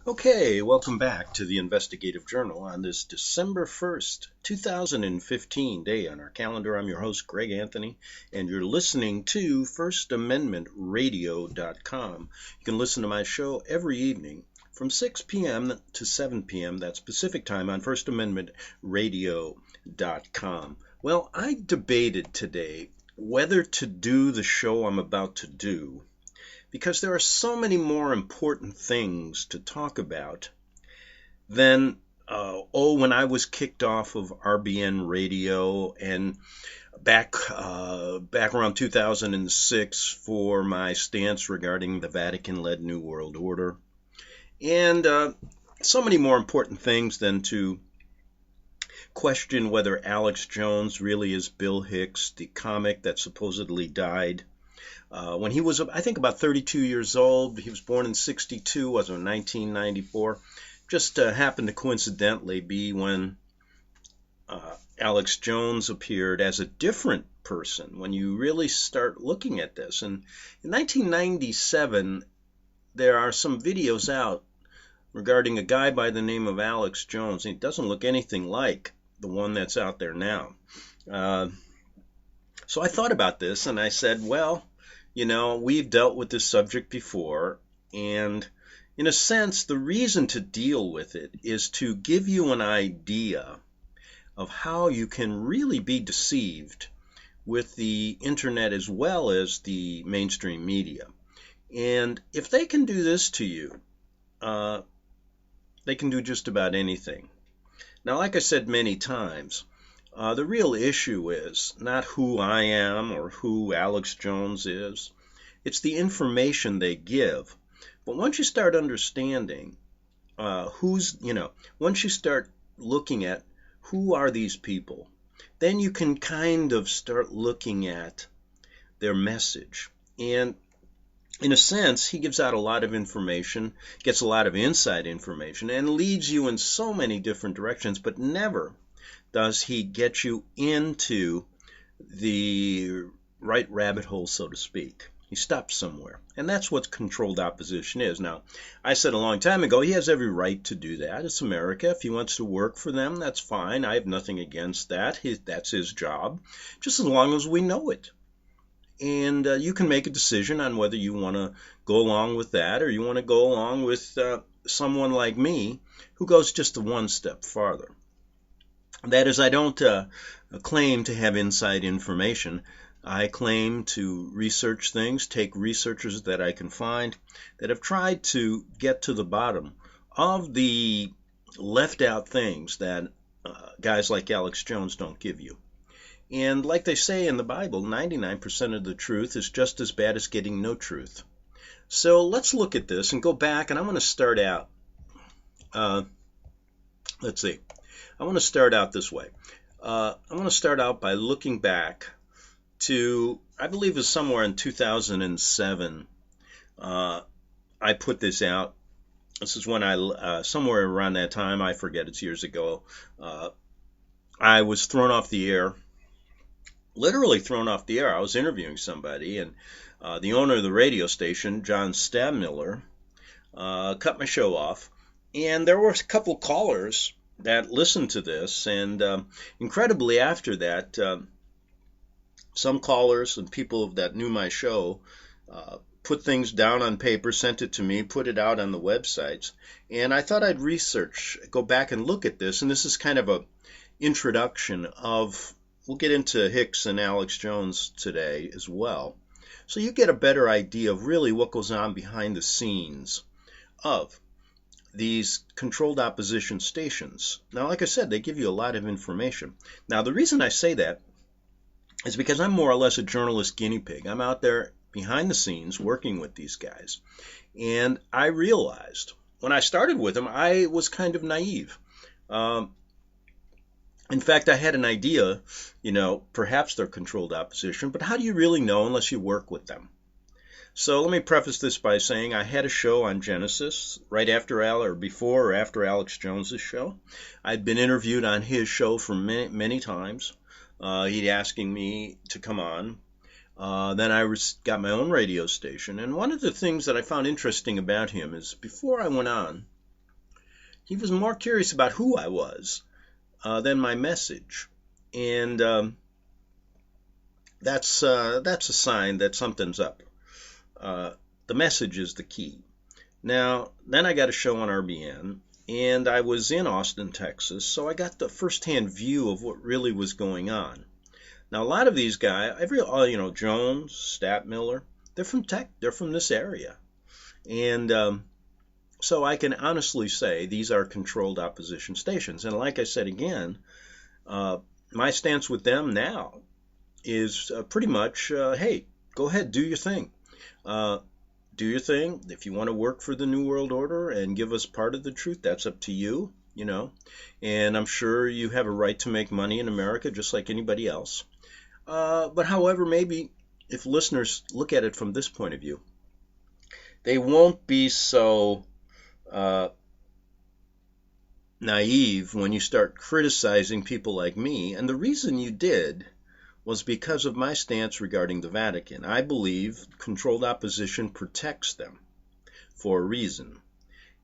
Okay, welcome back to the Investigative Journal on this December 1st, 2015 day on our calendar. I'm your host, Greg Anthony, and you're listening to FirstAmendmentRadio.com. You can listen to my show every evening from 6 p.m. to 7 p.m. That's Pacific time on FirstAmendmentRadio.com. Well, I debated today whether to do the show I'm about to do, because there are so many more important things to talk about than, when I was kicked off of RBN Radio and back around 2006 for my stance regarding the Vatican-led New World Order. And so many more important things than to question whether Alex Jones really is Bill Hicks, the comic that supposedly died when he was, I think, about 32 years old. He was born in 62, was in 1994. Just happened to coincidentally be when Alex Jones appeared as a different person when you really start looking at this. And in 1997, there are some videos out regarding a guy by the name of Alex Jones. He doesn't look anything like the one that's out there now. So I thought about this and I said, well, we've dealt with this subject before, and in a sense, the reason to deal with it is to give you an idea of how you can really be deceived with the internet as well as the mainstream media. And if they can do this to you, they can do just about anything. Now, like I said many times, the real issue is not who I am or who Alex Jones is. It's the information they give. But once you start understanding once you start looking at who are these people, then you can kind of start looking at their message. And in a sense, he gives out a lot of information, gets a lot of inside information, and leads you in so many different directions, but never does he get you into the right rabbit hole, so to speak. He stops somewhere. And that's what controlled opposition is. Now, I said a long time ago, he has every right to do that. It's America. If he wants to work for them, that's fine. I have nothing against that. That's his job, just as long as we know it. And you can make a decision on whether you want to go along with that or you want to go along with someone like me who goes just one step farther. That is, I don't claim to have inside information. I claim to research things, take researchers that I can find that have tried to get to the bottom of the left out things that guys like Alex Jones don't give you. And like they say in the Bible, 99% of the truth is just as bad as getting no truth. So let's look at this and go back, and I want to start out. Let's see. I want to start out this way. I want to start out by looking back to, I believe it was somewhere in 2007. I put this out. This is when somewhere around that time, I forget, it's years ago, I was thrown off the air, literally thrown off the air. I was interviewing somebody, and the owner of the radio station, John Stabmiller, cut my show off, and there were a couple callers that listened to this, and incredibly after that, some callers and people that knew my show put things down on paper, sent it to me, put it out on the websites, and I thought I'd go back and look at this, and this is kind of a introduction of, we'll get into Hicks and Alex Jones today as well, so you get a better idea of really what goes on behind the scenes of these controlled opposition stations. Now, like I said, they give you a lot of information. Now, the reason I say that is because I'm more or less a journalist guinea pig. I'm out there behind the scenes working with these guys. And I realized when I started with them, I was kind of naive. In fact, I had an idea, perhaps they're controlled opposition, but how do you really know unless you work with them? So let me preface this by saying I had a show on Genesis right after before or after Alex Jones's show. I'd been interviewed on his show for many times. He'd asking me to come on. Then I got my own radio station. And one of the things that I found interesting about him is before I went on, He was more curious about who I was than my message. And that's a sign that something's up. The message is the key. Now, then I got a show on RBN, and I was in Austin, Texas, so I got the first-hand view of what really was going on. Now, a lot of these guys, Jones, Stadtmiller, they're from this area. And so I can honestly say these are controlled opposition stations. And like I said again, my stance with them now is pretty much, hey, go ahead, do your thing. Do your thing. If you want to work for the New World Order and give us part of the truth, that's up to you, And I'm sure you have a right to make money in America just like anybody else. But however, maybe if listeners look at it from this point of view, they won't be so naive when you start criticizing people like me. And the reason you did was because of my stance regarding the Vatican. I believe controlled opposition protects them for a reason.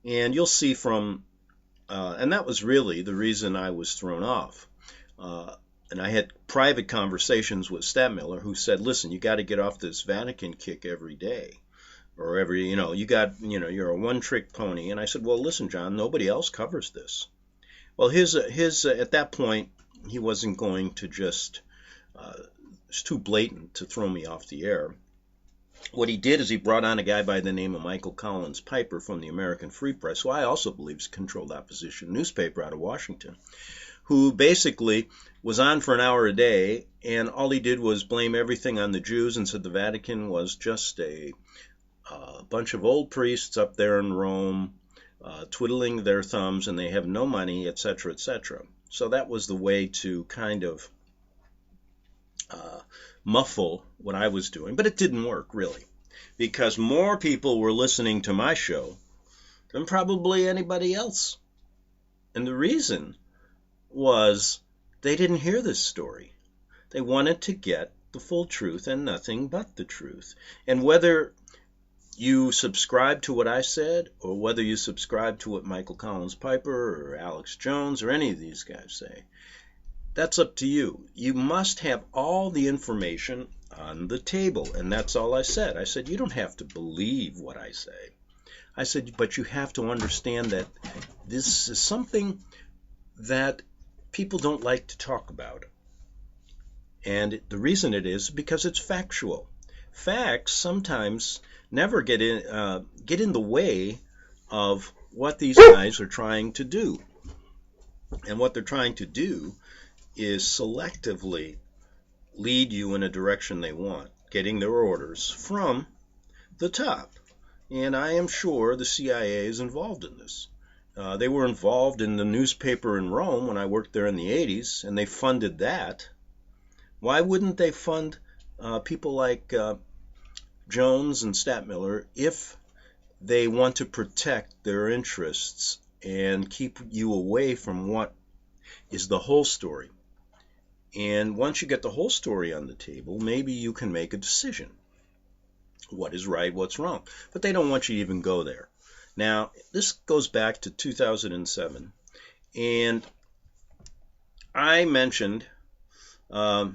And you'll see from, and that was really the reason I was thrown off. And I had private conversations with Stadtmiller, who said, listen, you got to get off this Vatican kick every day. Or you're a one-trick pony. And I said, well, listen, John, nobody else covers this. Well, his at that point, he wasn't going to just, it's too blatant to throw me off the air. What he did is he brought on a guy by the name of Michael Collins Piper from the American Free Press, who I also believe is a controlled opposition newspaper out of Washington, who basically was on for an hour a day, and all he did was blame everything on the Jews and said the Vatican was just a bunch of old priests up there in Rome twiddling their thumbs, and they have no money, etc., etc. So that was the way to kind of muffle what I was doing. But it didn't work, really, because more people were listening to my show than probably anybody else. And the reason was they didn't hear this story. They wanted to get the full truth and nothing but the truth. And whether you subscribe to what I said, or whether you subscribe to what Michael Collins Piper or Alex Jones or any of these guys say, that's up to you. You must have all the information on the table, and that's all I said. I said, you don't have to believe what I say. I said, but you have to understand that this is something that people don't like to talk about. And the reason it is because it's factual. Facts sometimes never get in the way of what these guys are trying to do. And what they're trying to do is selectively lead you in a direction they want, getting their orders from the top. And I am sure the CIA is involved in this. They were involved in the newspaper in Rome when I worked there in the 80s, and they funded that. Why wouldn't they fund people like Jones and Stadtmiller if they want to protect their interests and keep you away from what is the whole story? And once you get the whole story on the table, maybe you can make a decision. What is right, what's wrong? But they don't want you to even go there. Now, this goes back to 2007, and I mentioned that,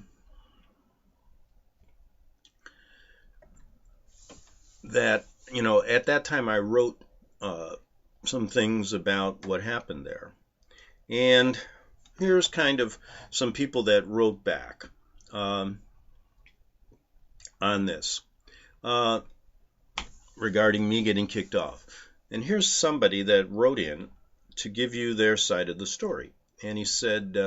at that time I wrote some things about what happened there. And here's kind of some people that wrote back on this regarding me getting kicked off. And here's somebody that wrote in to give you their side of the story. And he said,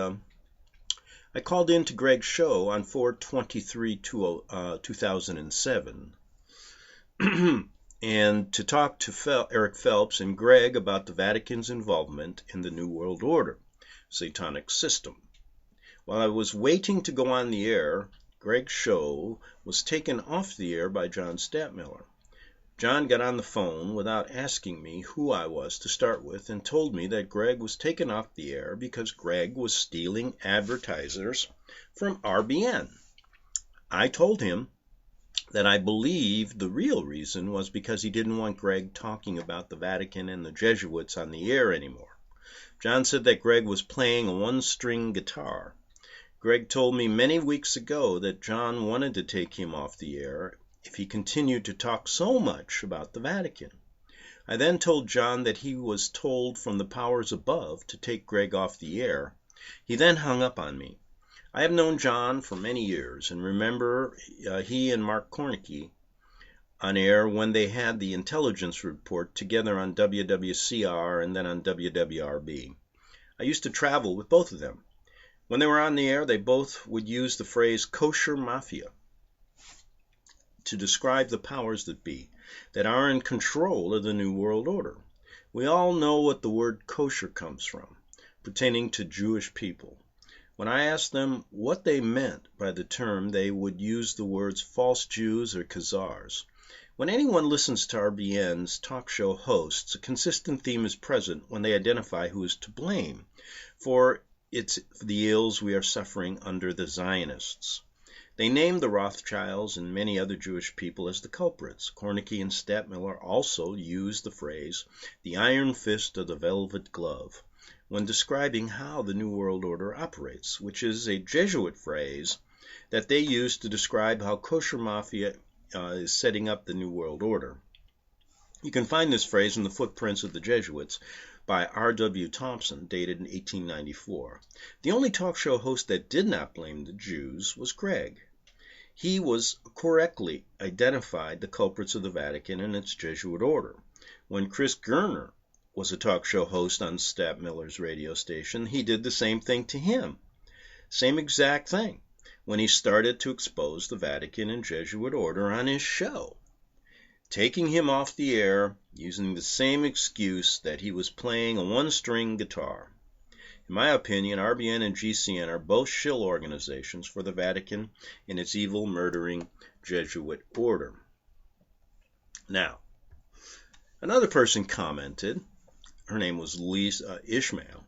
I called in to Greg's show on 4/23/2007 and to talk to Eric Phelps and Greg about the Vatican's involvement in the New World Order, satanic system. While I was waiting to go on the air, Greg's show was taken off the air by John Stadtmiller. John got on the phone without asking me who I was to start with and told me that Greg was taken off the air because Greg was stealing advertisers from RBN. I told him that I believed the real reason was because he didn't want Greg talking about the Vatican and the Jesuits on the air anymore. John said that Greg was playing a one-string guitar. Greg told me many weeks ago that John wanted to take him off the air if he continued to talk so much about the Vatican. I then told John that he was told from the powers above to take Greg off the air. He then hung up on me. I have known John for many years and remember he and Mark Cornicky on air when they had the intelligence report together on WWCR and then on WWRB. I used to travel with both of them. When they were on the air, they both would use the phrase kosher mafia to describe the powers that be that are in control of the New World Order. We all know what the word kosher comes from, pertaining to Jewish people. When I asked them what they meant by the term, they would use the words false Jews or Khazars. When anyone listens to RBN's talk show hosts, a consistent theme is present when they identify who is to blame for the ills we are suffering under the Zionists. They name the Rothschilds and many other Jewish people as the culprits. Cornicky and Stadtmiller also use the phrase, the iron fist of the velvet glove, when describing how the New World Order operates, which is a Jesuit phrase that they use to describe how kosher mafia is setting up the New World Order. You can find this phrase in the Footprints of the Jesuits by R.W. Thompson, dated in 1894. The only talk show host that did not blame the Jews was Greg. He was correctly identified the culprits of the Vatican and its Jesuit order. When Chris Gerner was a talk show host on Stadtmiller's radio station, he did the same thing to him. Same exact thing when he started to expose the Vatican and Jesuit order on his show, taking him off the air using the same excuse that he was playing a one-string guitar. In my opinion, RBN and GCN are both shill organizations for the Vatican and its evil, murdering Jesuit order. Now, another person commented, her name was Lisa Ishmael,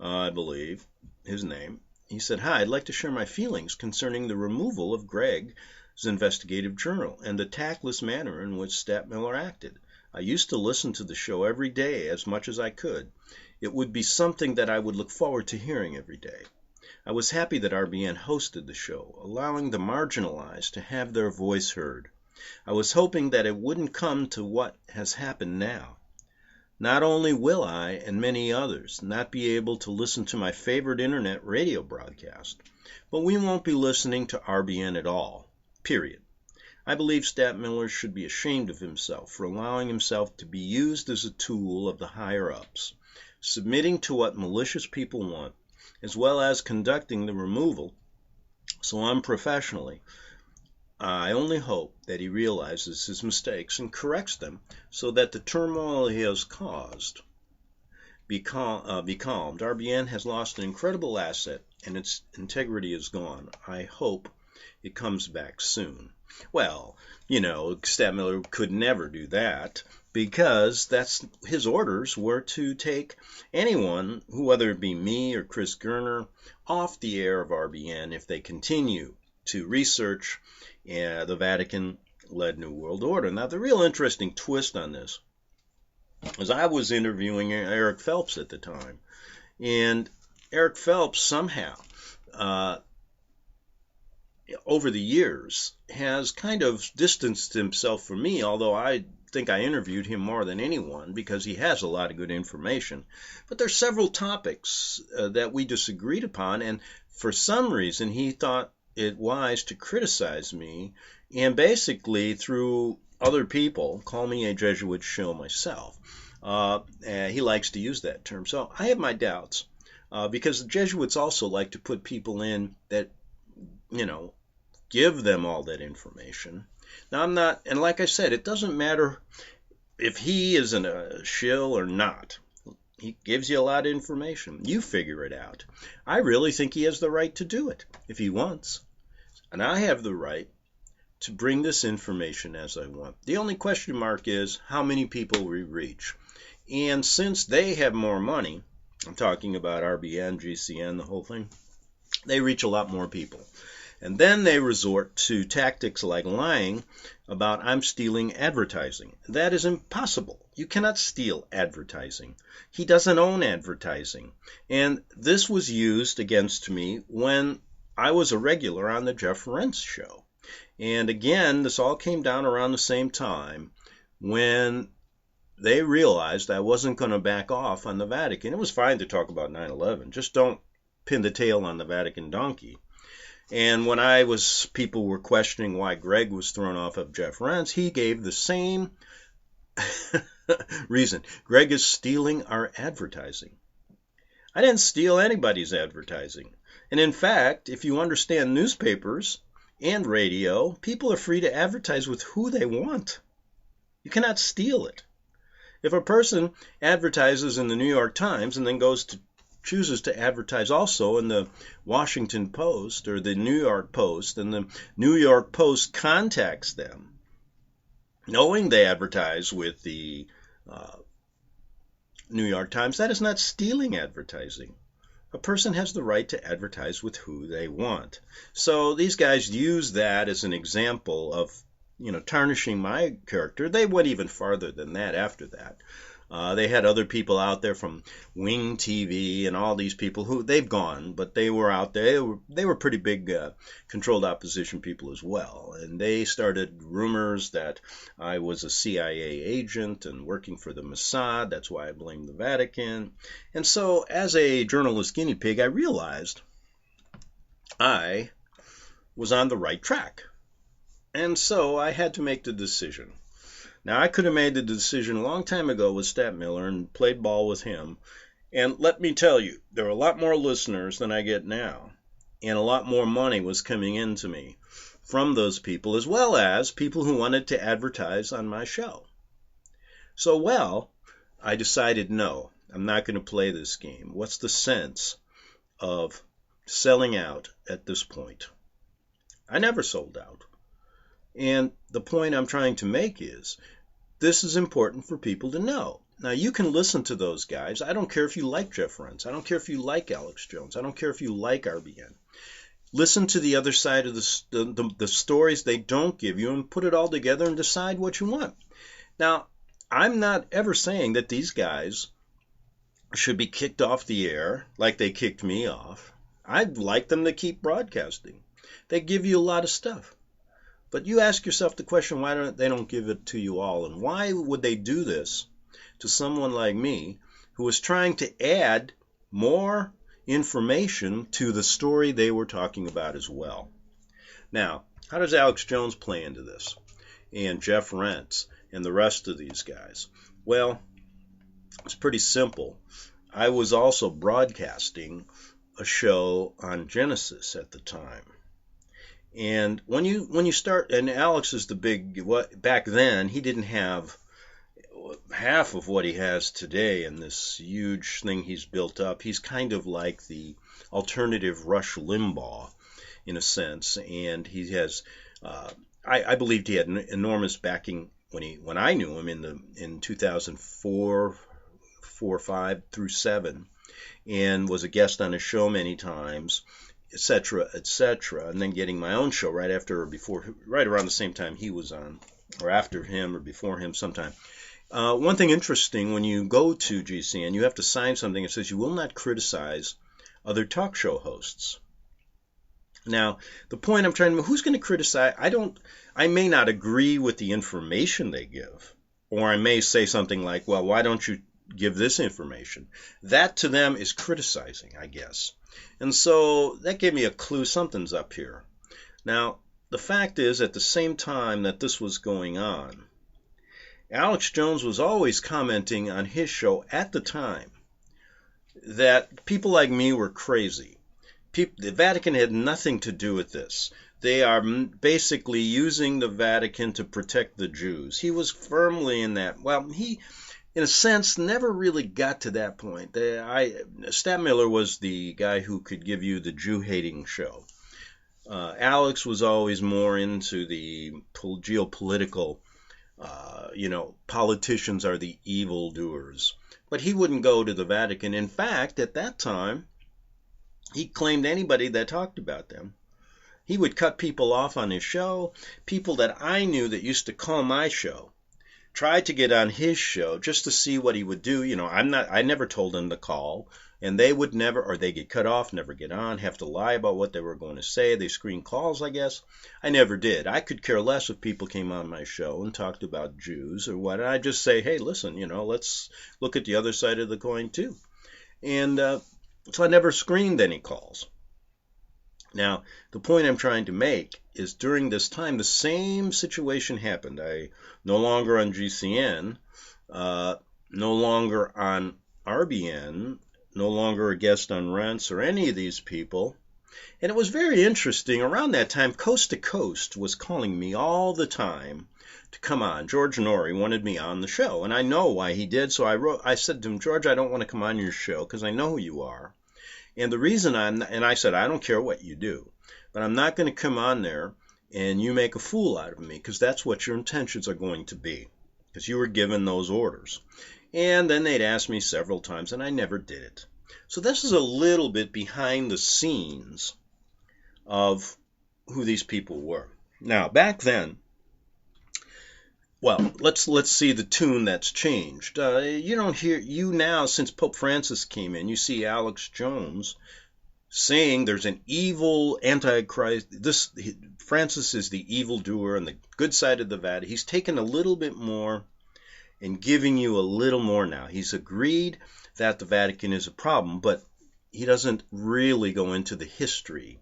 I believe, his name. He said, "Hi, I'd like to share my feelings concerning the removal of Greg's investigative journal and the tactless manner in which Stadtmiller acted. I used to listen to the show every day as much as I could. It would be something that I would look forward to hearing every day. I was happy that RBN hosted the show, allowing the marginalized to have their voice heard. I was hoping that it wouldn't come to what has happened now. Not only will I, and many others, not be able to listen to my favorite internet radio broadcast, but we won't be listening to RBN at all, period. I believe Stadtmiller should be ashamed of himself for allowing himself to be used as a tool of the higher-ups, submitting to what malicious people want, as well as conducting the removal so unprofessionally. I only hope that he realizes his mistakes and corrects them so that the turmoil he has caused be calmed. RBN has lost an incredible asset and its integrity is gone. I hope it comes back soon." Well, Stadtmiller could never do that because that's his orders were to take anyone, whether it be me or Chris Gerner, off the air of RBN if they continue to research the Vatican-led New World Order. Now, the real interesting twist on this was I was interviewing Eric Phelps at the time, and Eric Phelps somehow, over the years, has kind of distanced himself from me, although I think I interviewed him more than anyone because he has a lot of good information. But there's several topics that we disagreed upon, and for some reason he thought it wise to criticize me and basically through other people call me a Jesuit shill myself. He likes to use that term. So I have my doubts because the Jesuits also like to put people in that, give them all that information. Now I'm not, and like I said, it doesn't matter if he is a shill or not. He gives you a lot of information. You figure it out. I really think he has the right to do it if he wants. And I have the right to bring this information as I want. The only question mark is how many people we reach. And since they have more money, I'm talking about RBN, GCN, the whole thing, they reach a lot more people. And then they resort to tactics like lying about I'm stealing advertising. That is impossible. You cannot steal advertising. He doesn't own advertising. And this was used against me when I was a regular on the Jeff Rense show. And again, this all came down around the same time when they realized I wasn't going to back off on the Vatican. It was fine to talk about 9/11. Just don't pin the tail on the Vatican donkey. And when people were questioning why Greg was thrown off of Jeff Rense, he gave the same reason. Greg is stealing our advertising. I didn't steal anybody's advertising. And in fact, if you understand newspapers and radio, people are free to advertise with who they want. You cannot steal it. If a person advertises in the New York Times and then chooses to advertise also in the Washington Post or the New York Post, and the New York Post contacts them, knowing they advertise with the New York Times, that is not stealing advertising. A person has the right to advertise with who they want. So these guys use that as an example of, tarnishing my character. They went even farther than that after that. They had other people out there from Wing TV and all these people who they've gone, but they were out there. They were pretty big controlled opposition people as well. And they started rumors that I was a CIA agent and working for the Mossad. That's why I blamed the Vatican. And so as a journalist guinea pig, I realized I was on the right track. And so I had to make the decision. Now, I could have made the decision a long time ago with Stat Miller and played ball with him. And let me tell you, there are a lot more listeners than I get now. And a lot more money was coming into me from those people, as well as people who wanted to advertise on my show. So, I decided, no, I'm not going to play this game. What's the sense of selling out at this point? I never sold out. And the point I'm trying to make is, this is important for people to know. Now, you can listen to those guys. I don't care if you like Jeff Rense. I don't care if you like Alex Jones. I don't care if you like RBN. Listen to the other side of the stories they don't give you and put it all together and decide what you want. Now, I'm not ever saying that these guys should be kicked off the air like they kicked me off. I'd like them to keep broadcasting. They give you a lot of stuff. But you ask yourself the question, why don't they give it to you all? And why would they do this to someone like me who was trying to add more information to the story they were talking about as well? Now, how does Alex Jones play into this? And Jeff Rense and the rest of these guys? Well, it's pretty simple. I was also broadcasting a show on Genesis at the time. And when you start, and Alex is the big, back then, he didn't have half of what he has today in this huge thing he's built up. He's kind of like the alternative Rush Limbaugh, in a sense. And he has, I believed he had an enormous backing when I knew him in 2004, 5 through 7, and was a guest on his show many times, etc., etc., and then getting my own show right after or before, right around the same time he was on, or after him or before him sometime. One thing interesting, when you go to GCN, you have to sign something that says you will not criticize other talk show hosts. Now, the point I'm trying to make, who's going to criticize? I may not agree with the information they give, or I may say something like, well, why don't you give this information? That to them is criticizing, I guess. And so that gave me a clue something's up here. Now, the fact is, at the same time that this was going on, Alex Jones was always commenting on his show at the time that people like me were crazy. The Vatican had nothing to do with this. They are basically using the Vatican to protect the Jews. He was firmly in that. Well, he, in a sense, never really got to that point. Stat Miller was the guy who could give you the Jew-hating show. Alex was always more into the geopolitical, politicians are the evildoers. But he wouldn't go to the Vatican. In fact, at that time, he claimed anybody that talked about them, He would cut people off on his show, people that I knew that used to call my show, tried to get on his show just to see what he would do. I never told them to call, and they would never, or they get cut off, never get on, have to lie about what they were going to say. They screen calls, I guess. I never did. I could care less if people came on my show and talked about Jews or what. I'd just say, hey, listen, let's look at the other side of the coin too. And so I never screened any calls. Now, the point I'm trying to make is during this time, the same situation happened. I no longer on GCN, no longer on RBN, no longer a guest on Rents or any of these people. And it was very interesting. Around that time, Coast to Coast was calling me all the time to come on. George Norrie wanted me on the show, and I know why he did. So I said to him, George, I don't want to come on your show because I know who you are. And the reason I said, I don't care what you do, but I'm not going to come on there and you make a fool out of me, because that's what your intentions are going to be, because you were given those orders. And then they'd ask me several times, and I never did it. So this is a little bit behind the scenes of who these people were. Now, back then, well, let's see the tune that's changed. You don't hear, now, since Pope Francis came in, you see Alex Jones saying there's an evil Antichrist. Francis is the evildoer on the good side of the Vatican. He's taken a little bit more and giving you a little more now. He's agreed that the Vatican is a problem, but he doesn't really go into the history.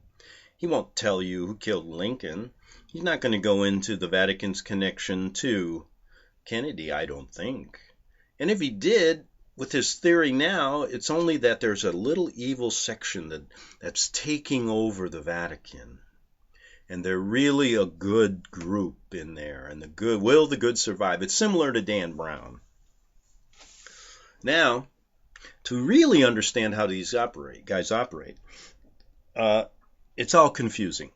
He won't tell you who killed Lincoln. He's not going to go into the Vatican's connection to Kennedy, I don't think. And if he did, with his theory now, it's only that there's a little evil section that's taking over the Vatican. And they're really a good group in there. And will the good survive? It's similar to Dan Brown. Now, to really understand how these guys operate, it's all confusing.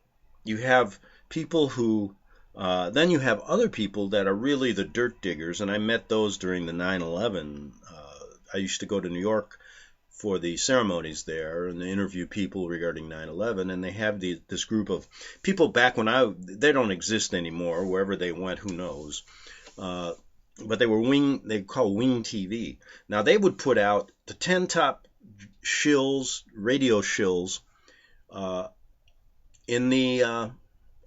You have people who, then you have other people that are really the dirt diggers, and I met those during the 9/11. I used to go to New York for the ceremonies there and interview people regarding 9/11, and they have this group of people back when they don't exist anymore, wherever they went, who knows, but they call Wing TV. Now, they would put out the 10 top shills, radio shills, in the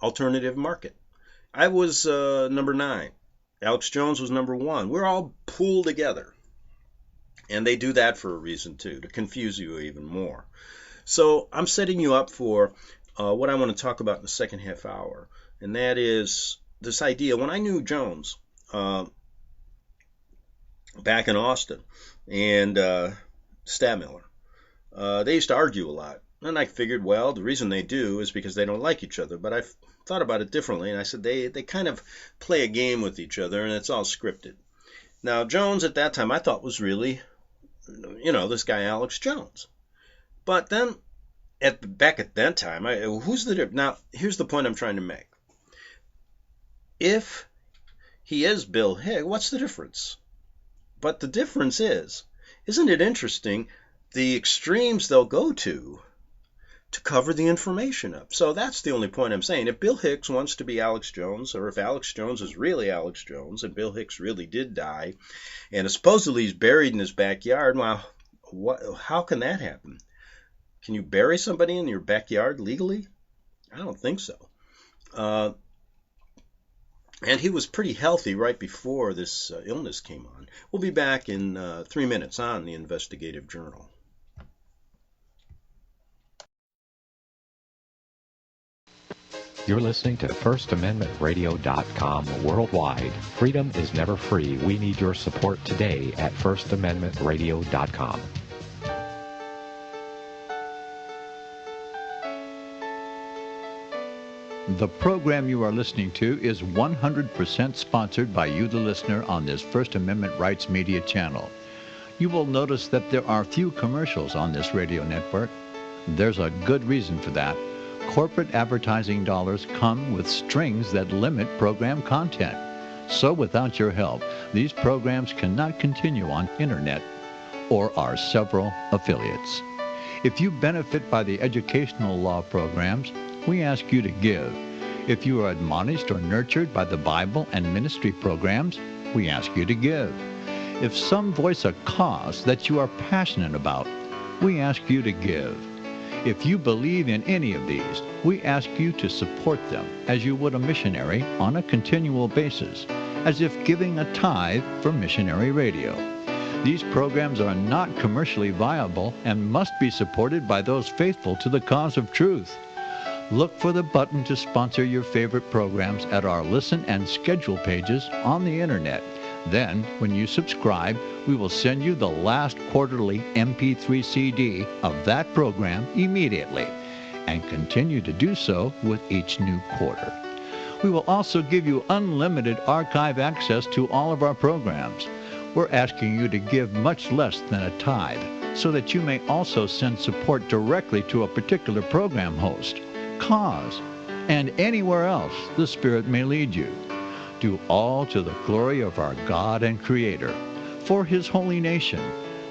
alternative market. I was number 9. Alex Jones was number 1. We're all pooled together. And they do that for a reason, too, to confuse you even more. So I'm setting you up for what I want to talk about in the second half hour. And that is this idea. When I knew Jones back in Austin and Stadtmiller, they used to argue a lot. And I figured, well, the reason they do is because they don't like each other. But I've thought about it differently, and I said they kind of play a game with each other, and it's all scripted. Now, Jones at that time I thought was really, this guy Alex Jones. But then, back at that time, who's the difference? Now, here's the point I'm trying to make. If he is Bill Hicks, what's the difference? But the difference is, isn't it interesting, the extremes they'll go to cover the information up. So that's the only point I'm saying. If Bill Hicks wants to be Alex Jones, or if Alex Jones is really Alex Jones, and Bill Hicks really did die, and supposedly he's buried in his backyard, well, how can that happen? Can you bury somebody in your backyard legally? I don't think so. And he was pretty healthy right before this illness came on. We'll be back in 3 minutes on the Investigative Journal. You're listening to FirstAmendmentRadio.com worldwide. Freedom is never free. We need your support today at FirstAmendmentRadio.com. The program you are listening to is 100% sponsored by you, the listener, on this First Amendment Rights Media channel. You will notice that there are few commercials on this radio network. There's a good reason for that. Corporate advertising dollars come with strings that limit program content. So without your help, these programs cannot continue on internet or our several affiliates. If you benefit by the educational law programs, we ask you to give. If you are admonished or nurtured by the Bible and ministry programs, we ask you to give. If some voice a cause that you are passionate about, we ask you to give. If you believe in any of these, we ask you to support them as you would a missionary on a continual basis, as if giving a tithe for missionary radio. These programs are not commercially viable and must be supported by those faithful to the cause of truth. Look for the button to sponsor your favorite programs at our listen and schedule pages on the internet. Then, when you subscribe, we will send you the last quarterly MP3 CD of that program immediately, and continue to do so with each new quarter. We will also give you unlimited archive access to all of our programs. We're asking you to give much less than a tithe, so that you may also send support directly to a particular program host, cause, and anywhere else the Spirit may lead you. Do all to the glory of our God and Creator, for His holy nation,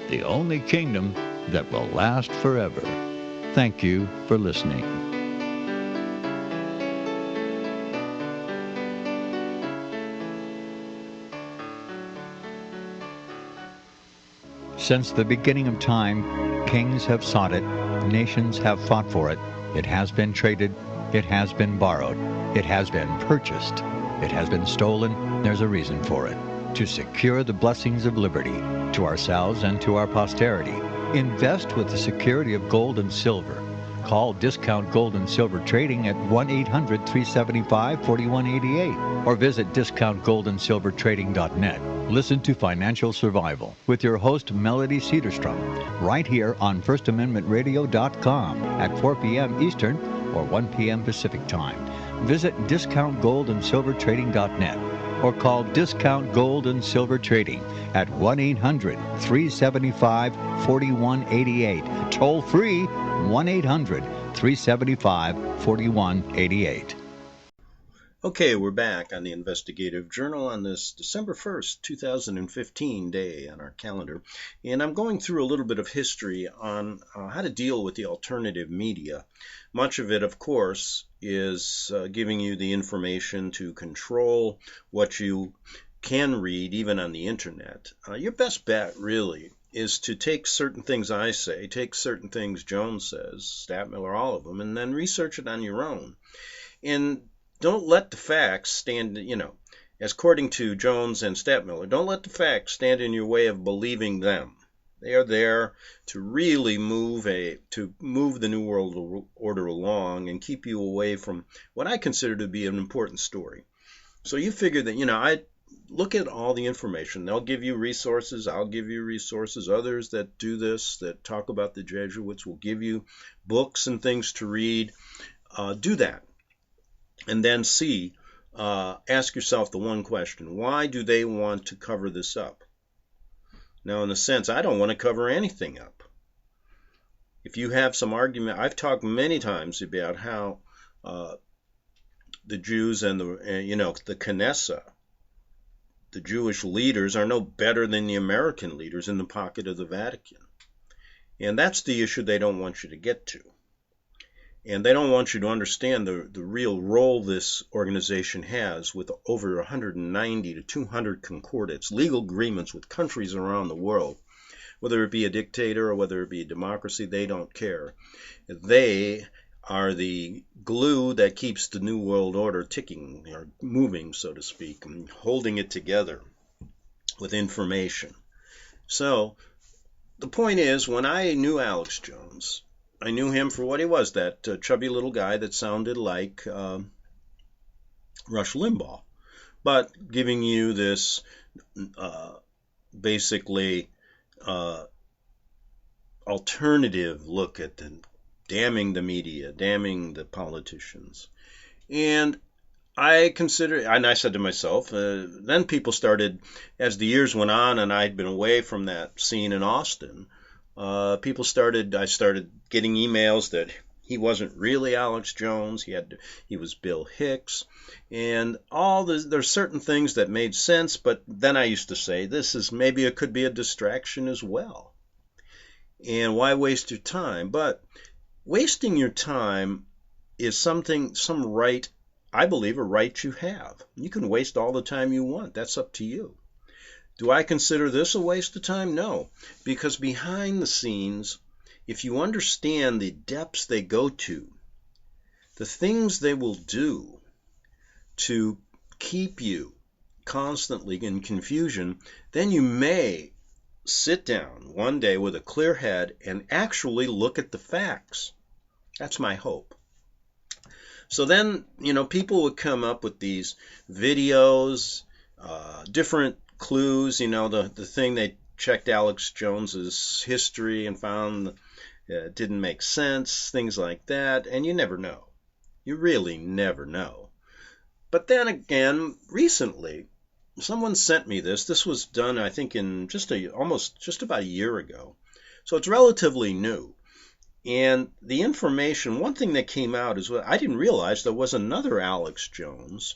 the only kingdom that will last forever. Thank you for listening. Since the beginning of time, kings have sought it, nations have fought for it. It has been traded, it has been borrowed, it has been purchased. It has been stolen. There's a reason for it. To secure the blessings of liberty to ourselves and to our posterity. Invest with the security of gold and silver. Call Discount Gold and Silver Trading at 1-800-375-4188 or visit discountgoldandsilvertrading.net. Listen to Financial Survival with your host Melody Cedarstrom right here on FirstAmendmentRadio.com at 4 p.m. Eastern or 1 p.m. Pacific Time. Visit discountgoldandsilvertrading.net or call Discount Gold and Silver Trading at 1-800-375-4188. Toll free 1-800-375-4188. Okay, we're back on the Investigative Journal on this December 1st, 2015 day on our calendar. And I'm going through a little bit of history on how to deal with the alternative media. Much of it, of course, is giving you the information to control what you can read, even on the internet. Your best bet, really, is to take certain things I say, take certain things Jones says, Statmiller, all of them, and then research it on your own. And don't let the facts stand, as according to Jones and Statmiller, don't let the facts stand in your way of believing them. They are there to really move the New World Order along and keep you away from what I consider to be an important story. So you figure that, I look at all the information. They'll give you resources. I'll give you resources. Others that do this, that talk about the Jesuits, will give you books and things to read. Do that. And then ask yourself the one question: why do they want to cover this up? Now, in a sense, I don't want to cover anything up. If you have some argument, I've talked many times about how the Jews and the Knesset, the Jewish leaders, are no better than the American leaders in the pocket of the Vatican. And that's the issue they don't want you to get to. And they don't want you to understand the real role this organization has with over 190 to 200 concordats, legal agreements with countries around the world. Whether it be a dictator or whether it be a democracy, they don't care. They are the glue that keeps the New World Order ticking, or moving, so to speak, and holding it together with information. So the point is, when I knew Alex Jones, I knew him for what he was, that chubby little guy that sounded like Rush Limbaugh, but giving you this basically alternative look at damning the media, damning the politicians. And I said to myself, then people started, as the years went on and I'd been away from that scene in Austin, I started getting emails that he wasn't really Alex Jones. He was Bill Hicks, and there's certain things that made sense. But then I used to say, maybe it could be a distraction as well. And why waste your time? But wasting your time is some right, I believe, a right you have. You can waste all the time you want. That's up to you. Do I consider this a waste of time? No, because behind the scenes, if you understand the depths they go to, the things they will do to keep you constantly in confusion, then you may sit down one day with a clear head and actually look at the facts. That's my hope. So then, people would come up with these videos, different clues, the thing they checked Alex Jones's history and found it didn't make sense, things like that, and you never know. You really never know. But then again, recently, someone sent me this. This was done, I think, in just about a year ago. So it's relatively new. And the information, one thing that came out is I didn't realize there was another Alex Jones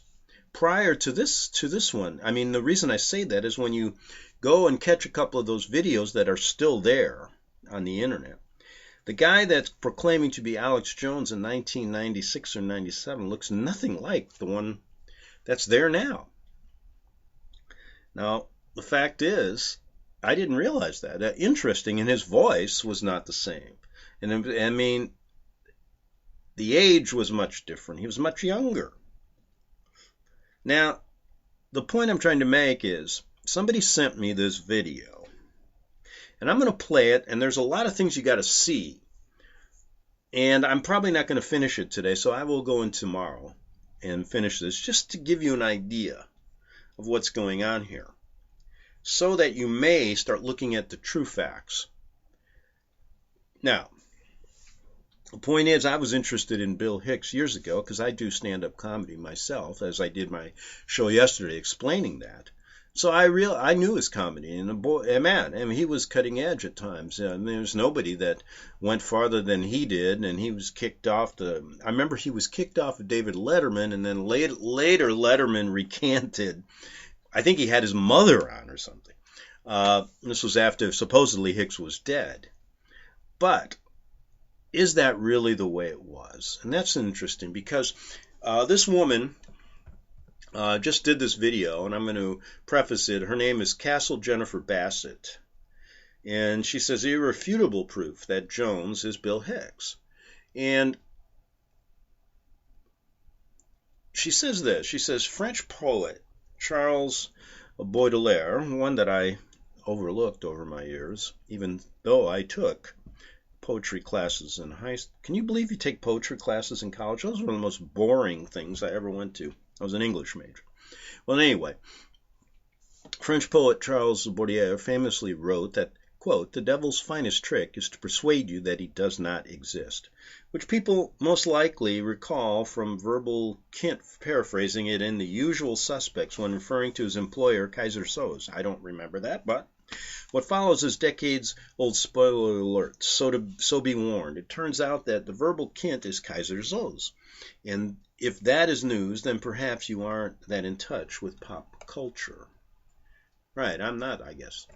prior to this one. I mean, the reason I say that is when you go and catch a couple of those videos that are still there on the internet, the guy that's proclaiming to be Alex Jones in 1996 or 97 looks nothing like the one that's there now. Now, the fact is, I didn't realize that. Interesting, and his voice was not the same. And I mean, the age was much different. He was much younger. Now, the point I'm trying to make is, somebody sent me this video, and I'm going to play it, and there's a lot of things you got to see. And I'm probably not going to finish it today, so I will go in tomorrow and finish this, just to give you an idea of what's going on here, so that you may start looking at the true facts. Now, the point is, I was interested in Bill Hicks years ago because I do stand-up comedy myself, as I did my show yesterday explaining that. So I knew his comedy, and he was cutting edge at times. There's nobody that went farther than he did, and he was kicked off. I remember he was kicked off of David Letterman, and then later Letterman recanted. I think he had his mother on or something. This was after supposedly Hicks was dead. But is that really the way it was? And that's interesting because this woman just did this video, and I'm going to preface it. Her name is Castle Jennifer Bassett, and she says irrefutable proof that Jones is Bill Hicks. And she says this. She says French poet Charles Baudelaire, one that I overlooked over my years, even though I took poetry classes in high school. Can you believe you take poetry classes in college? Those were the most boring things I ever went to. I was an English major. Well, anyway, French poet Charles Baudelaire famously wrote that, quote, the devil's finest trick is to persuade you that he does not exist, which people most likely recall from verbal Kent paraphrasing it in The Usual Suspects when referring to his employer, Kaiser Soze. I don't remember that, but what follows is decades-old spoiler alert, so be warned. It turns out that the verbal Kent is Kaiser Soze. And if that is news, then perhaps you aren't that in touch with pop culture. Right, I'm not, I guess.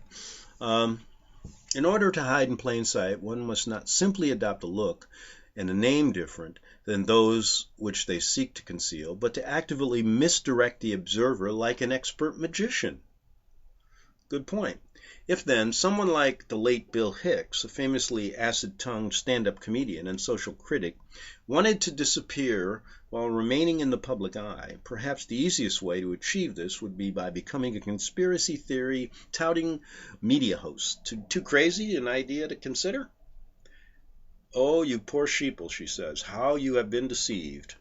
In order to hide in plain sight, one must not simply adopt a look and a name different than those which they seek to conceal, but to actively misdirect the observer like an expert magician. Good point. If then, someone like the late Bill Hicks, a famously acid-tongued stand-up comedian and social critic, wanted to disappear while remaining in the public eye, perhaps the easiest way to achieve this would be by becoming a conspiracy theory touting media host. Too crazy an idea to consider? Oh, you poor sheeple, she says, how you have been deceived.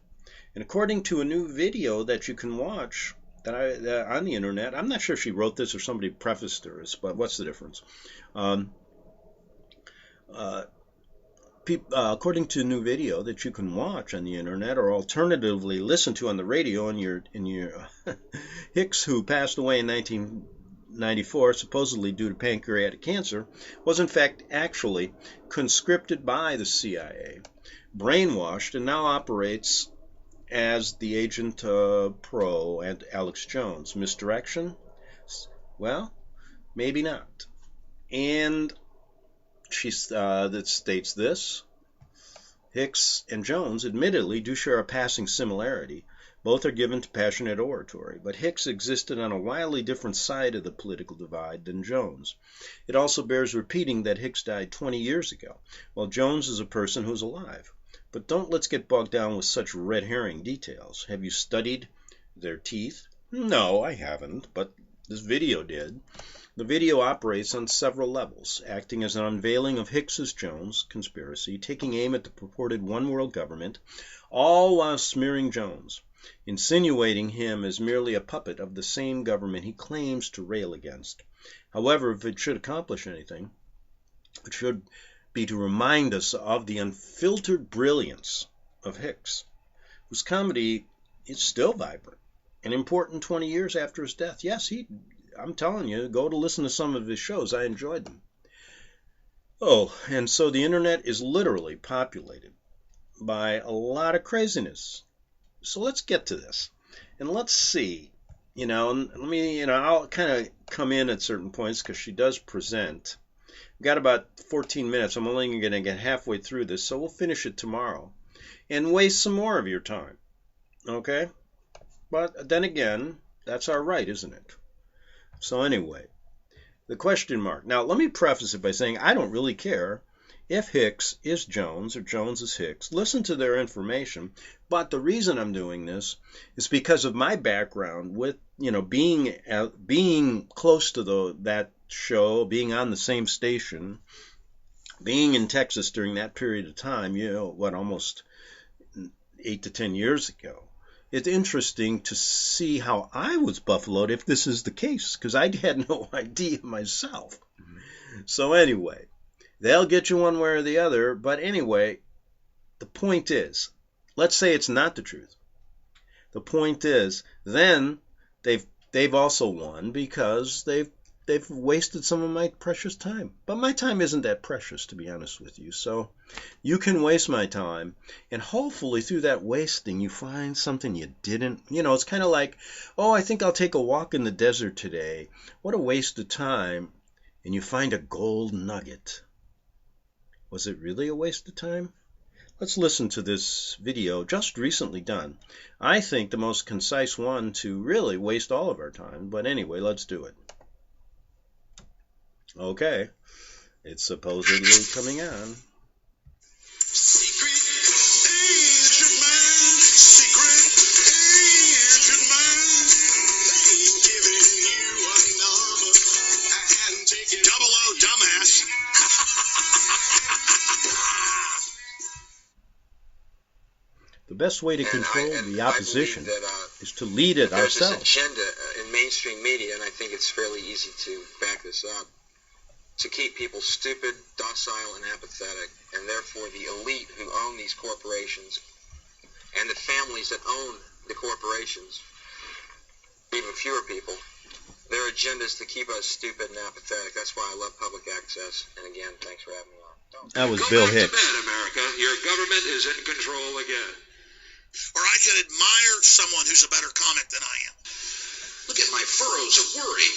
And according to a new video that you can watch on the internet, I'm not sure if she wrote this or somebody prefaced this, but what's the difference? According to a new video that you can watch on the internet or alternatively listen to on the radio in your Hicks, who passed away in 1994 supposedly due to pancreatic cancer, was in fact actually conscripted by the CIA, brainwashed, and now operates as the agent pro and Alex Jones. Misdirection? Well, maybe not. And she that states this. Hicks and Jones admittedly do share a passing similarity. Both are given to passionate oratory, but Hicks existed on a wildly different side of the political divide than Jones. It also bears repeating that Hicks died 20 years ago, while Jones is a person who's alive. But don't let's get bogged down with such red herring details. Have you studied their teeth? No, I haven't, but this video did. The video operates on several levels, acting as an unveiling of Hicks's Jones conspiracy, taking aim at the purported one-world government, all while smearing Jones, insinuating him as merely a puppet of the same government he claims to rail against. However, if it should accomplish anything, it should be to remind us of the unfiltered brilliance of Hicks, whose comedy is still vibrant and important 20 years after his death. Yes, I'm telling you, go to listen to some of his shows. I enjoyed them. Oh, and so the internet is literally populated by a lot of craziness. So let's get to this. And let's see, I'll kind of come in at certain points because she does present. We've got about 14 minutes. I'm only going to get halfway through this, so we'll finish it tomorrow and waste some more of your time. Okay? But then again, that's our right, isn't it? So anyway, the question mark. Now, let me preface it by saying I don't really care if Hicks is Jones or Jones is Hicks. Listen to their information. But the reason I'm doing this is because of my background with, being close to that show, being on the same station, being in Texas during that period of time, almost 8 to 10 years ago. It's interesting to see how I was buffaloed if this is the case, because I had no idea myself. So anyway, they'll get you one way or the other. But anyway, the point is, let's say it's not the truth. The point is, then they've also won because they've wasted some of my precious time. But my time isn't that precious, to be honest with you. So you can waste my time, and hopefully through that wasting you find something you didn't. It's kind of like, I think I'll take a walk in the desert today. What a waste of time. And you find a gold nugget. Was it really a waste of time? Let's listen to this video just recently done. I think the most concise one to really waste all of our time. But anyway, let's do it. Okay, it's supposedly coming on. Secret agent man, secret agent man, ain't giving you a number and taking 00 dumbass. The best way to control the opposition is to lead it ourselves. There's this agenda in mainstream media, and I think it's fairly easy to back this up, to keep people stupid, docile, and apathetic, and therefore the elite who own these corporations and the families that own the corporations, even fewer people, their agenda is to keep us stupid and apathetic. That's why I love public access. And again, thanks for having me on. That was Bill Hicks. Go back to bed, America. Your government is in control again. Or I could admire someone who's a better comic than I am. Look at my furrows of worry.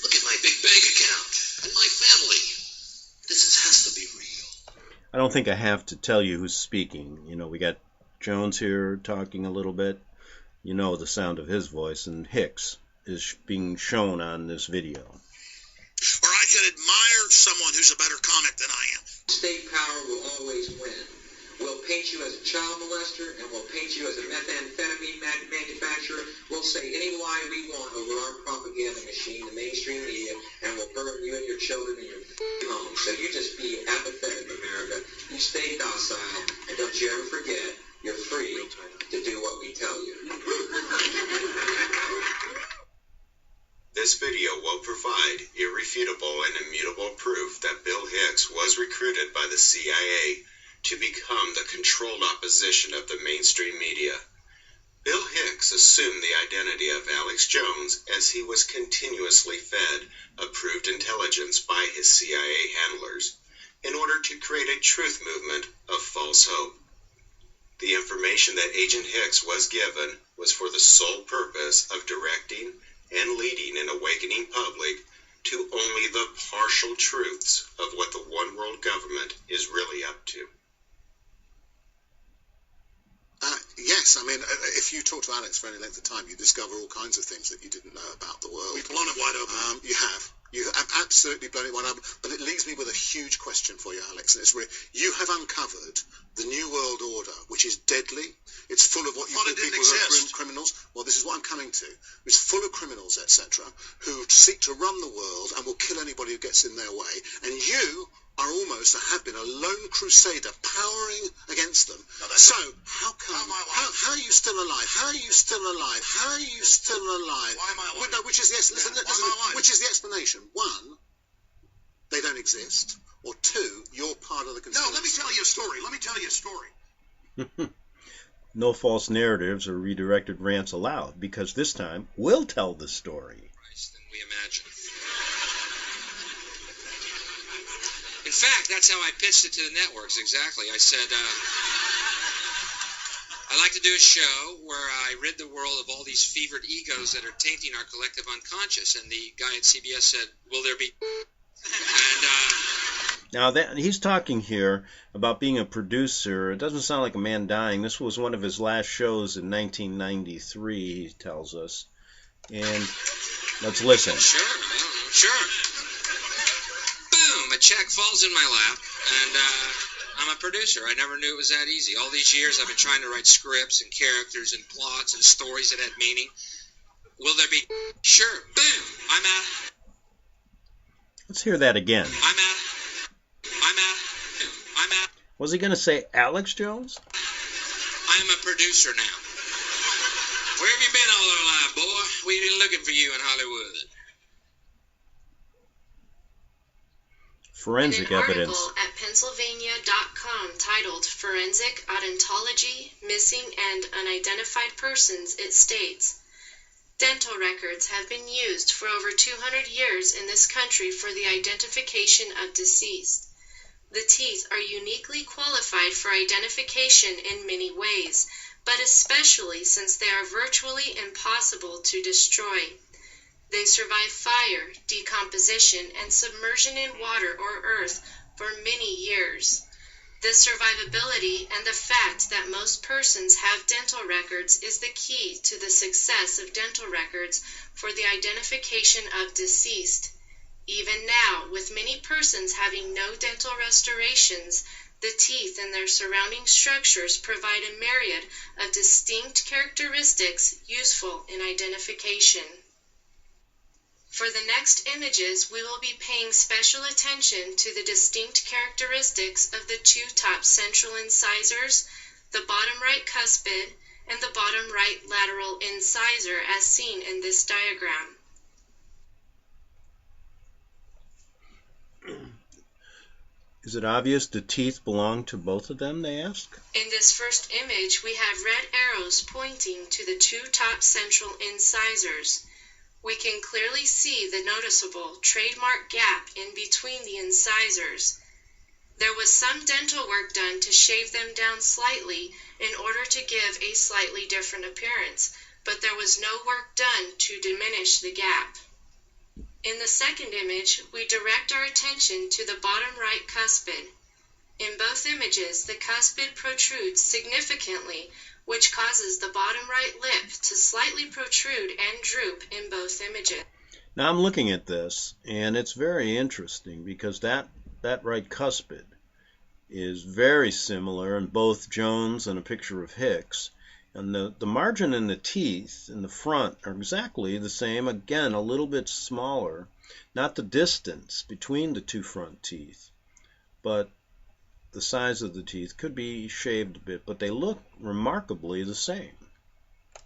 Look at my big bank account and my family. Has to be real. I don't think I have to tell you who's speaking. We got Jones here talking a little bit. The sound of his voice, and Hicks is being shown on this video. Or I could admire someone who's a better comic than I am. State power will always win. We'll paint you as a child molester, and we'll paint you as a methamphetamine manufacturer. We'll say any lie we want over our propaganda machine, the mainstream media, and we'll burn you and your children in your homes. So you just be apathetic, America. You stay docile, and don't you ever forget, you're free to do what we tell you. This video will provide irrefutable and immutable proof that Bill Hicks was recruited by the CIA to become the controlled opposition of the mainstream media. Bill Hicks assumed the identity of Alex Jones as he was continuously fed approved intelligence by his CIA handlers in order to create a truth movement of false hope. The information that Agent Hicks was given was for the sole purpose of directing and leading an awakening public to only the partial truths of what the one-world government is really up to. Alex. I mean, if you talk to Alex for any length of time, you discover all kinds of things that you didn't know about the world. We've blown it wide open. You have. You have absolutely blown it wide open. But it leaves me with a huge question for you, Alex. And it's you have uncovered the New World Order, which is deadly. It's full of what you call people who are criminals. Well, this is what I'm coming to. It's full of criminals, etc., who seek to run the world and will kill anybody who gets in their way. And you are almost, have been a lone crusader powering against them. So, how are you still alive? How are you still alive? How are you still alive? Why am I alive? No, which is the explanation. One, they don't exist. Or two, you're part of the conspiracy. No, let me tell you a story. No false narratives or redirected rants allowed, because this time we'll tell the story. Than we imagine. In fact, that's how I pitched it to the networks, exactly. I said, I'd like to do a show where I rid the world of all these fevered egos that are tainting our collective unconscious. And the guy at CBS said, will there be... Now, he's talking here about being a producer. It doesn't sound like a man dying. This was one of his last shows in 1993, he tells us. And let's listen. Sure. Boom, a check falls in my lap, and I'm a producer. I never knew it was that easy. All these years I've been trying to write scripts and characters and plots and stories that had meaning. Will there be... Sure, boom, I'm out. Let's hear that again. I'm out. Was he going to say Alex Jones? I'm a producer now. Where have you been all our life, boy? We've been looking for you in Hollywood. Forensic evidence. In an article at Pennsylvania.com titled Forensic Odontology, Missing and Unidentified Persons, it states, dental records have been used for over 200 years in this country for the identification of deceased. The teeth are uniquely qualified for identification in many ways, but especially since they are virtually impossible to destroy. They survive fire, decomposition, and submersion in water or earth for many years. This survivability and the fact that most persons have dental records is the key to the success of dental records for the identification of deceased. Even now, with many persons having no dental restorations, the teeth and their surrounding structures provide a myriad of distinct characteristics useful in identification. For the next images, we will be paying special attention to the distinct characteristics of the two top central incisors, the bottom right cuspid, and the bottom right lateral incisor as seen in this diagram. Is it obvious the teeth belong to both of them, they ask? In this first image, we have red arrows pointing to the two top central incisors. We can clearly see the noticeable trademark gap in between the incisors. There was some dental work done to shave them down slightly in order to give a slightly different appearance, but there was no work done to diminish the gap. In the second image, we direct our attention to the bottom right cuspid. In both images, the cuspid protrudes significantly, which causes the bottom right lip to slightly protrude and droop in both images. Now I'm looking at this, and it's very interesting because that right cuspid is very similar in both Jones and a picture of Hicks. And the margin in the teeth in the front are exactly the same, again, a little bit smaller. Not the distance between the two front teeth, but the size of the teeth could be shaved a bit, but they look remarkably the same.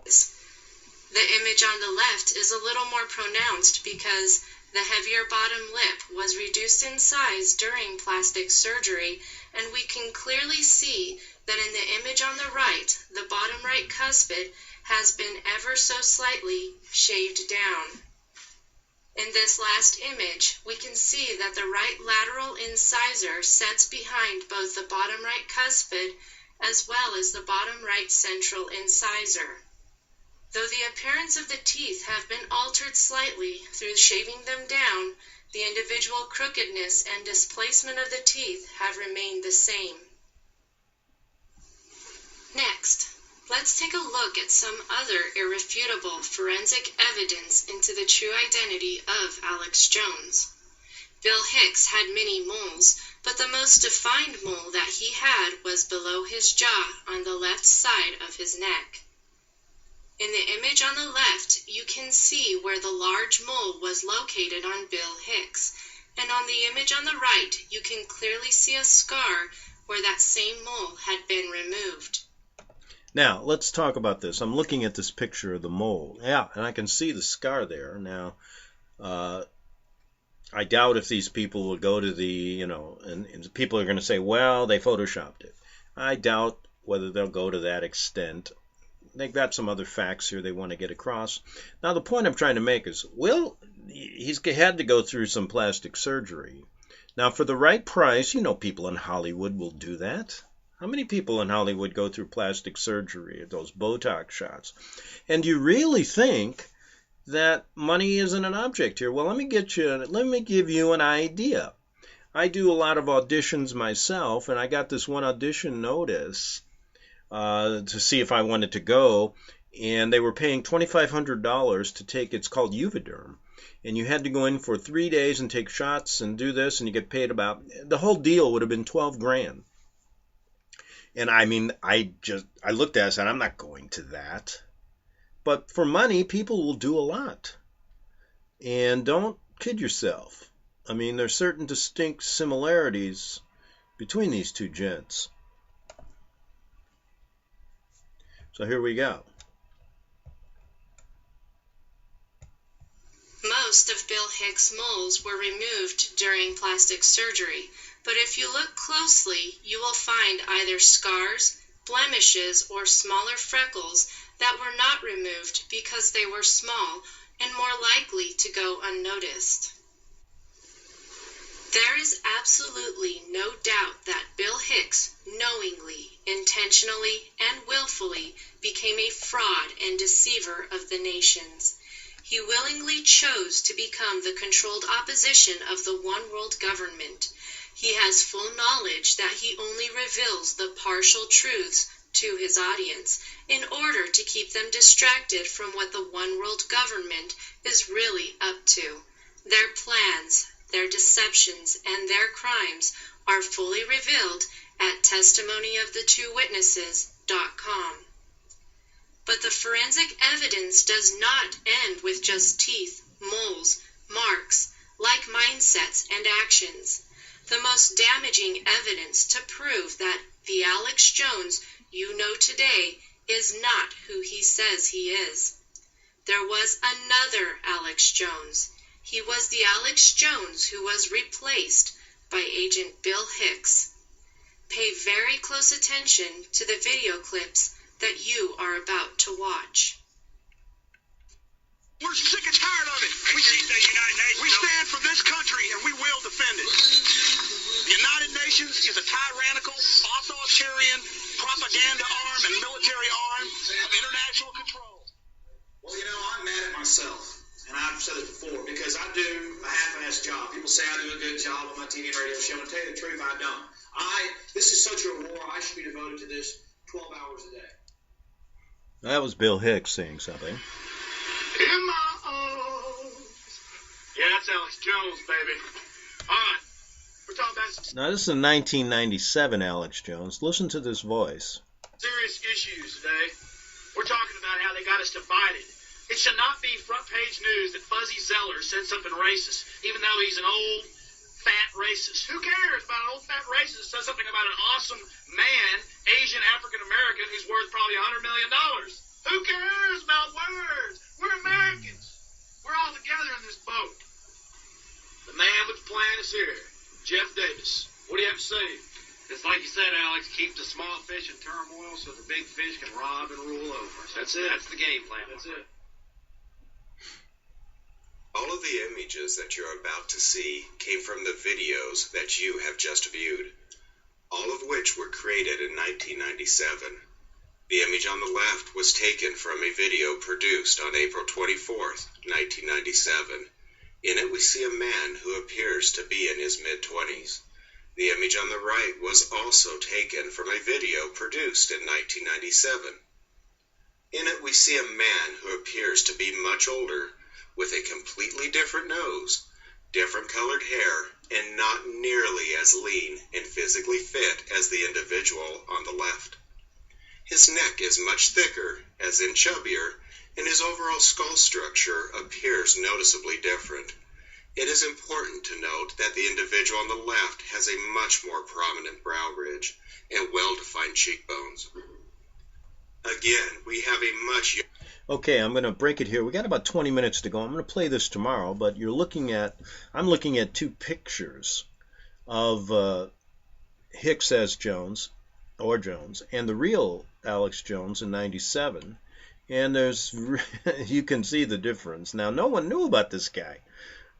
The image on the left is a little more pronounced because the heavier bottom lip was reduced in size during plastic surgery, and we can clearly see that in the image on the right, the bottom right cuspid has been ever so slightly shaved down. In this last image, we can see that the right lateral incisor sets behind both the bottom right cuspid as well as the bottom right central incisor. Though the appearance of the teeth have been altered slightly through shaving them down, the individual crookedness and displacement of the teeth have remained the same. Next, Let's take a look at some other irrefutable forensic evidence into the true identity of Alex Jones. Bill Hicks had many moles, but the most defined mole that he had was below his jaw on the left side of his neck. In the image on the left, you can see where the large mole was located on Bill Hicks, and on the image on the right, you can clearly see a scar where that same mole had been removed. Now, let's talk about this. I'm looking at this picture of the mole. Yeah, and I can see the scar there. Now, I doubt if these people will go to the, and people are going to say, well, they photoshopped it. I doubt whether they'll go to that extent. They've got some other facts here they want to get across. Now, the point I'm trying to make is, well, he's had to go through some plastic surgery. Now, for the right price, people in Hollywood will do that. How many people in Hollywood go through plastic surgery, those Botox shots? And do you really think that money isn't an object here? Well, let me give you an idea. I do a lot of auditions myself, and I got this one audition notice to see if I wanted to go, and they were paying $2,500 to take, it's called Juvederm, and you had to go in for 3 days and take shots and do this, and you get paid the whole deal would have been $12,000. And I mean, I looked at it and said, I'm not going to that. But for money, people will do a lot. And don't kid yourself. I mean, there's certain distinct similarities between these two gents. So here we go. Most of Bill Hicks' moles were removed during plastic surgery, but if you look closely, you will find either scars, blemishes, or smaller freckles that were not removed because they were small and more likely to go unnoticed. There is absolutely no doubt that Bill Hicks knowingly, intentionally, and willfully became a fraud and deceiver of the nations. He willingly chose to become the controlled opposition of the one world government. He has full knowledge that he only reveals the partial truths to his audience in order to keep them distracted from what the one world government is really up to. Their plans, their deceptions, and their crimes are fully revealed at testimonyofthetwowitnesses.com. But the forensic evidence does not end with just teeth, moles, marks, like mindsets and actions. The most damaging evidence to prove that the Alex Jones you know today is not who he says he is. There was another Alex Jones. He was the Alex Jones who was replaced by Agent Bill Hicks. Pay very close attention to the video clips that you are about to watch. We're sick and tired of it. We stand for this country and we will defend it. The United Nations is a tyrannical, authoritarian propaganda arm and military arm of international control. Well, I'm mad at myself. And I've said it before, because I do a half-assed job. People say I do a good job on my TV and radio show, and to tell you the truth, I don't. This is such a war, I should be devoted to this 12 hours a day. That was Bill Hicks saying something. In my arms. Yeah, that's Alex Jones, baby. All right. We're talking about Now, this is a 1997 Alex Jones. Listen to this voice. serious issues today. We're talking about how they got us divided. It should not be front-page news that Fuzzy Zeller said something racist, even though he's an old, fat racist. Who cares about an old, fat racist that says something about an awesome man, Asian African-American, who's worth probably $100 million? Who cares about words? We're Americans. We're all together in this boat. The man with the plan is here, Jeff Davis. What do you have to say? It's like you said, Alex, keep the small fish in turmoil so the big fish can rob and rule over. That's it. That's the game plan. That's it. All of the images that you're about to see came from the videos that you have just viewed, all of which were created in 1997. The image on the left was taken from a video produced on April 24th, 1997. In it, we see a man who appears to be in his mid-20s. The image on the right was also taken from a video produced in 1997. In it we see a man who appears to be much older, with a completely different nose, different colored hair, and not nearly as lean and physically fit as the individual on the left. His neck is much thicker, as in chubbier, and his overall skull structure appears noticeably different. It is important to note that the individual on the left has a much more prominent brow ridge and well-defined cheekbones. Again, we have a much... Okay, I'm going to break it here. We got about 20 minutes to go. I'm going to play this tomorrow, but I'm looking at two pictures of Hicks as Jones, and the real Alex Jones in '97. And you can see the difference. Now, no one knew about this guy.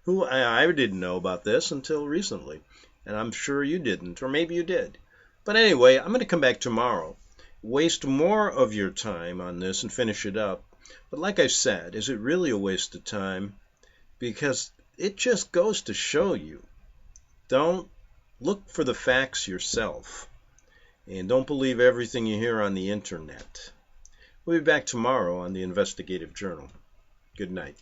I didn't know about this until recently, and I'm sure you didn't, or maybe you did. But anyway, I'm going to come back tomorrow, waste more of your time on this and finish it up. But like I said, is it really a waste of time? Because it just goes to show you, don't look for the facts yourself, and don't believe everything you hear on the internet. We'll be back tomorrow on the Investigative Journal. Good night.